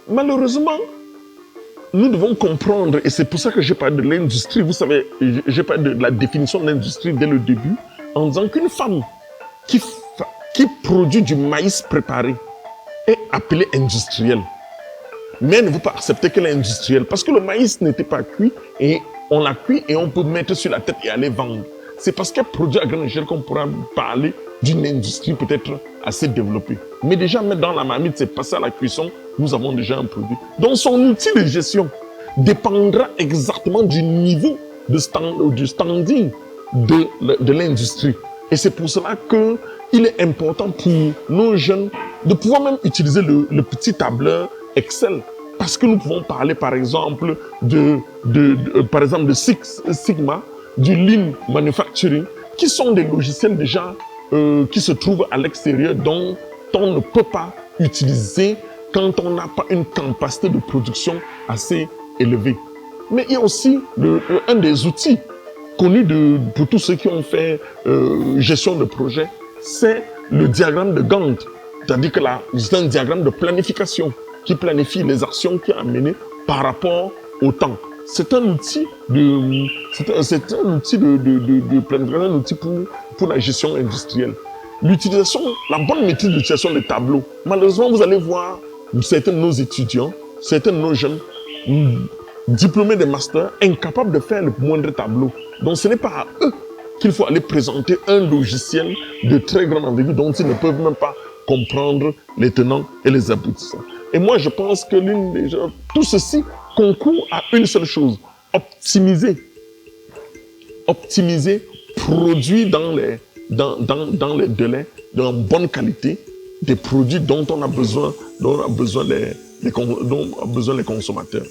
malheureusement, nous devons comprendre, et c'est pour ça que j'ai parlé de l'industrie. Vous savez, j'ai parlé de la définition de l'industrie dès le début, en disant qu'une femme qui produit du maïs préparé est appelée industrielle. Mais elle ne veut pas accepter qu'elle est industrielle parce que le maïs n'était pas cuit et on l'a cuit et on peut mettre sur la tête et aller vendre. C'est parce qu'elle produit à grande échelle qu'on pourra parler d'une industrie peut-être assez développée. Mais déjà, mettre dans la marmite, c'est passer à la cuisson, nous avons déjà un produit. Donc son outil de gestion dépendra exactement du niveau du standing de l'industrie. Et c'est pour cela qu'il est important pour nos jeunes de pouvoir même utiliser le petit tableur Excel. Parce que nous pouvons parler par exemple de Six Sigma, du Lean Manufacturing, qui sont des logiciels déjà qui se trouvent à l'extérieur, dont on ne peut pas utiliser quand on n'a pas une capacité de production assez élevée. Mais il y a aussi un des outils connus pour tous ceux qui ont fait gestion de projet, c'est le diagramme de Gantt. C'est-à-dire que c'est un diagramme de planification qui planifie les actions qui a menées par rapport au temps. C'est un outil de planification, un outil pour la gestion industrielle. La bonne maîtrise de l'utilisation des tableaux. Malheureusement, vous allez voir certains de nos étudiants, certains de nos jeunes diplômés des masters, incapables de faire le moindre tableau. Donc ce n'est pas à eux qu'il faut aller présenter un logiciel de très grande envergure dont ils ne peuvent même pas comprendre les tenants et les aboutissants. Et moi, je pense que tout ceci concourt à une seule chose, optimiser, produire dans les délais, de bonne qualité, des produits dont ont besoin les consommateurs.